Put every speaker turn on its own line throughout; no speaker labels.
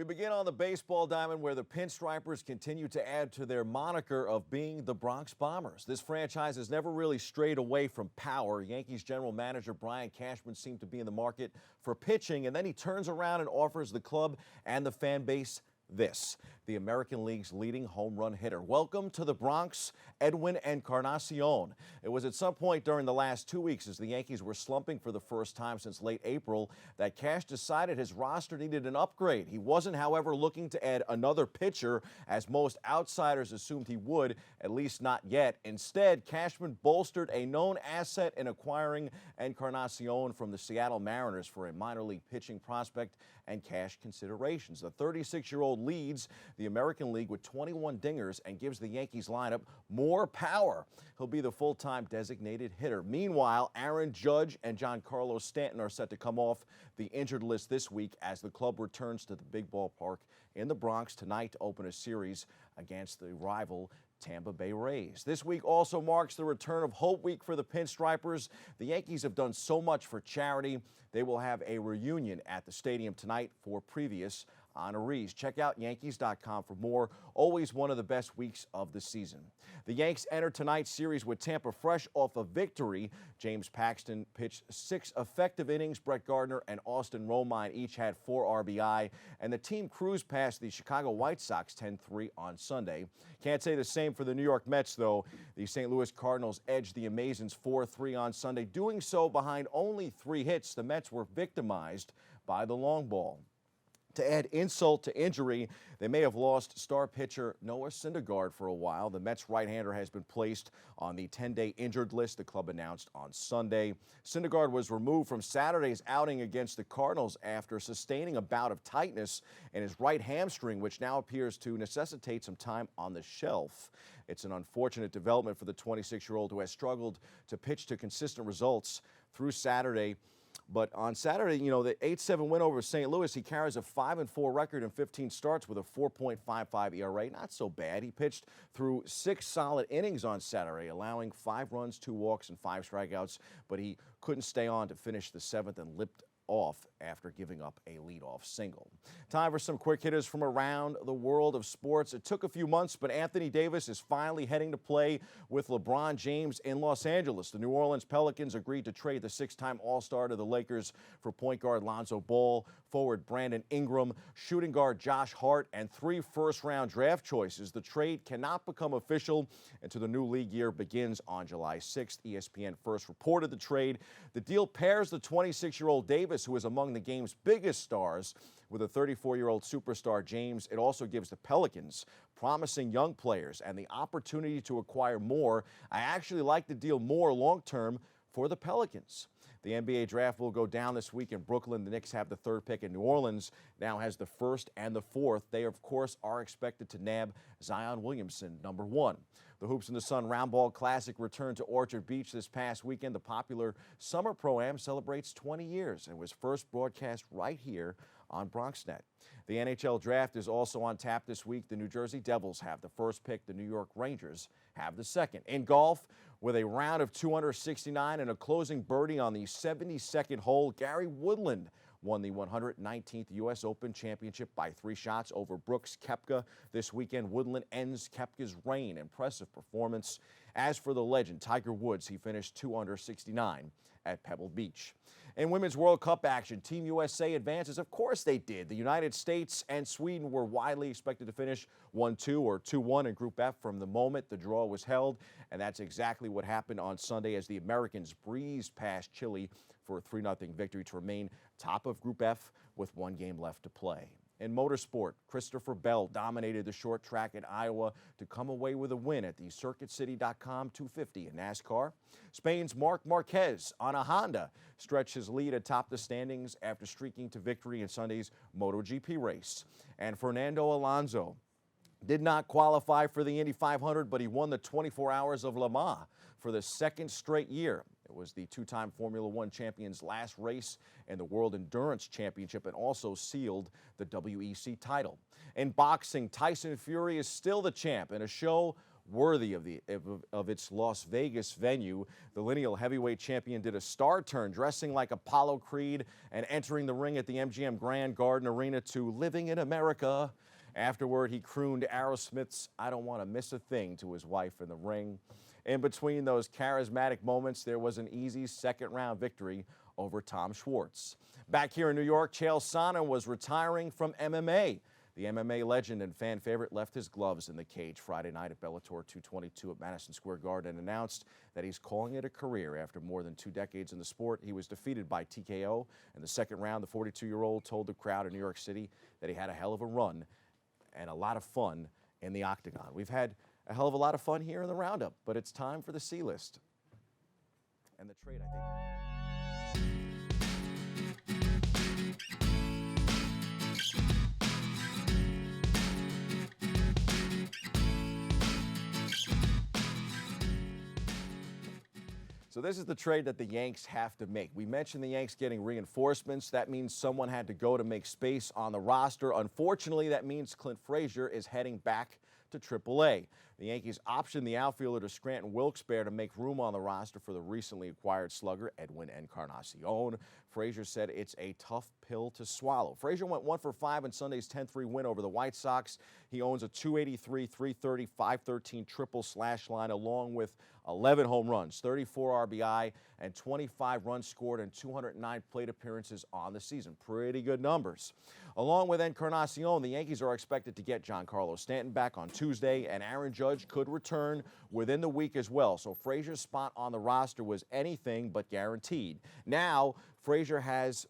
begin on the baseball diamond where the Pinstripers continue to add to their moniker of being the Bronx Bombers. This franchise has never really strayed away from power. Yankees general manager Brian Cashman seemed to be in the market for pitching, and then he turns around and offers the club and the fan base this, the American League's leading home run hitter. Welcome to the Bronx, Edwin Encarnacion. It was at some point during the last 2 weeks, as the Yankees were slumping for the first time since late April, that Cash decided his roster needed an upgrade. He wasn't, however, looking to add another pitcher, as most outsiders assumed he would, at least not yet. Instead, Cashman bolstered a known asset in acquiring Encarnacion from the Seattle Mariners for a minor league pitching prospect and cash considerations. The 36-year-old leads the American League with 21 dingers and gives the Yankees lineup more power. He'll be the full-time designated hitter. Meanwhile, Aaron Judge and Giancarlo Stanton are set to come off the injured list this week as the club returns to the big ballpark in the Bronx tonight to open a series against the rival Tampa Bay Rays. This week also marks the return of Hope Week for the Pinstripers. The Yankees have done so much for charity. They will have a reunion at the stadium tonight for previous honorees. Check out Yankees.com for more. Always one of the best weeks of the season. The Yanks enter tonight's series with Tampa fresh off a victory. James Paxton pitched 6 effective innings. Brett Gardner and Austin Romine each had 4 RBI. And the team cruised past the Chicago White Sox 10-3 on Sunday. Can't say the same for the New York Mets, though. The St. Louis Cardinals edged the Amazons 4-3 on Sunday, doing so behind only 3 hits. The Mets were victimized by the long ball. To add insult to injury, they may have lost star pitcher Noah Syndergaard for a while. The Mets right-hander has been placed on the 10-day injured list, the club announced on Sunday. Syndergaard was removed from Saturday's outing against the Cardinals after sustaining a bout of tightness in his right hamstring, which now appears to necessitate some time on the shelf. It's an unfortunate development for the 26-year-old who has struggled to pitch to consistent results through Saturday. But on Saturday, the 8-7 win over St. Louis, he carries a 5-4 record in 15 starts with a 4.55 ERA. Not so bad. He pitched through 6 solid innings on Saturday, allowing 5 runs, 2 walks, and 5 strikeouts. But he couldn't stay on to finish the 7th and limped off after giving up a leadoff single. Time for some quick hitters from around the world of sports. It took a few months, but Anthony Davis is finally heading to play with LeBron James in Los Angeles. The New Orleans Pelicans agreed to trade the 6-time All-Star to the Lakers for point guard Lonzo Ball, forward Brandon Ingram, shooting guard Josh Hart, and 3 first-round draft choices. The trade cannot become official until the new league year begins on July 6th. ESPN first reported the trade. The deal pairs the 26-year-old Davis, who is among the game's biggest stars, with a 34-year-old superstar James. It also gives the Pelicans promising young players and the opportunity to acquire more. I actually like the deal more long-term for the Pelicans. The NBA draft will go down this week in Brooklyn. The Knicks have the 3rd pick, and New Orleans now has the 1st and the 4th. They, of course, are expected to nab Zion Williamson, number 1. The Hoops in the Sun Roundball Classic returned to Orchard Beach this past weekend. The popular Summer Pro-Am celebrates 20 years and was first broadcast right here on Bronxnet. The NHL Draft is also on tap this week. The New Jersey Devils have the 1st pick. The New York Rangers have the 2nd. In golf, with a round of 269 and a closing birdie on the 72nd hole, Gary Woodland won the 119th U.S. Open Championship by 3 shots over Brooks Koepka this weekend. Woodland ends Koepka's reign. Impressive performance. As for the legend, Tiger Woods, he finished 2 under 69 at Pebble Beach. In Women's World Cup action, Team USA advances. Of course they did. The United States and Sweden were widely expected to finish 1-2 or 2-1 in Group F from the moment the draw was held, and that's exactly what happened on Sunday as the Americans breezed past Chile for a 3-0 victory to remain top of Group F with 1 game left to play. In motorsport, Christopher Bell dominated the short track in Iowa to come away with a win at the CircuitCity.com 250 in NASCAR. Spain's Marc Marquez on a Honda stretched his lead atop the standings after streaking to victory in Sunday's MotoGP race. And Fernando Alonso did not qualify for the Indy 500, but he won the 24 Hours of Le Mans for the 2nd straight year. It was the 2-time Formula One champion's last race in the World Endurance Championship and also sealed the WEC title. In boxing, Tyson Fury is still the champ in a show worthy of its Las Vegas venue. The lineal heavyweight champion did a star turn, dressing like Apollo Creed and entering the ring at the MGM Grand Garden Arena to "Living in America." Afterward, he crooned Aerosmith's "I Don't Want to Miss a Thing" to his wife in the ring. In between those charismatic moments, there was an easy second-round victory over Tom Schwartz. Back here in New York, Chael Sonnen was retiring from MMA. The MMA legend and fan favorite left his gloves in the cage Friday night at Bellator 222 at Madison Square Garden and announced that he's calling it a career after more than 2 decades in the sport. He was defeated by TKO in the second round. The 42-year-old told the crowd in New York City that he had a hell of a run and a lot of fun in the octagon. We've had a hell of a lot of fun here in the roundup, but it's time for the C-list. And the trade, I think. So this is the trade that the Yanks have to make. We mentioned the Yanks getting reinforcements. That means someone had to go to make space on the roster. Unfortunately, that means Clint Frazier is heading back to AAA. The Yankees optioned the outfielder to Scranton Wilkes-Barre to make room on the roster for the recently acquired slugger Edwin Encarnacion. Frazier said it's a tough pill to swallow. Frazier went 1 for 5 in Sunday's 10-3 win over the White Sox. He owns a .283, .330, .513 triple slash line along with 11 home runs, 34 RBI, and 25 runs scored in 209 plate appearances on the season. Pretty good numbers. Along with Encarnacion, the Yankees are expected to get Giancarlo Stanton back on Tuesday, and Aaron Judge could return within the week as well. So Frazier's spot on the roster was anything but guaranteed. Now, Frazier has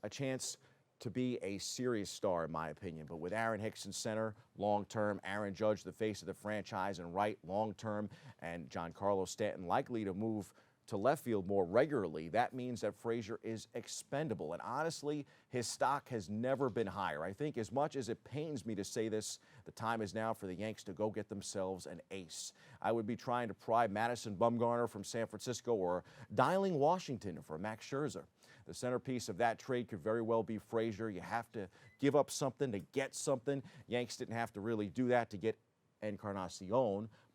a chance to be a serious star, in my opinion. But with Aaron Hicks in center, long-term, Aaron Judge, the face of the franchise, and right, long-term, and Giancarlo Stanton likely to move to left field more regularly, that means that Frazier is expendable. And honestly, his stock has never been higher. I think as much as it pains me to say this, the time is now for the Yanks to go get themselves an ace. I would be trying to pry Madison Bumgarner from San Francisco or dialing Washington for Max Scherzer. The centerpiece of that trade could very well be Frazier. You have to give up something to get something. Yanks didn't have to really do that to get Encarnacion,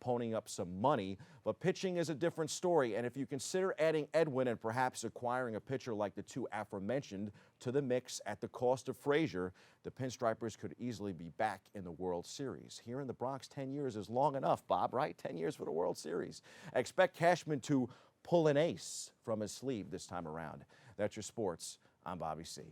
ponying up some money. But pitching is a different story. And if you consider adding Edwin and perhaps acquiring a pitcher like the two aforementioned to the mix at the cost of Frazier, the Pinstripers could easily be back in the World Series. Here in the Bronx, 10 years is long enough, Bob, right? 10 years for the World Series. Expect Cashman to pull an ace from his sleeve this time around. That's your sports. I'm Bobby C.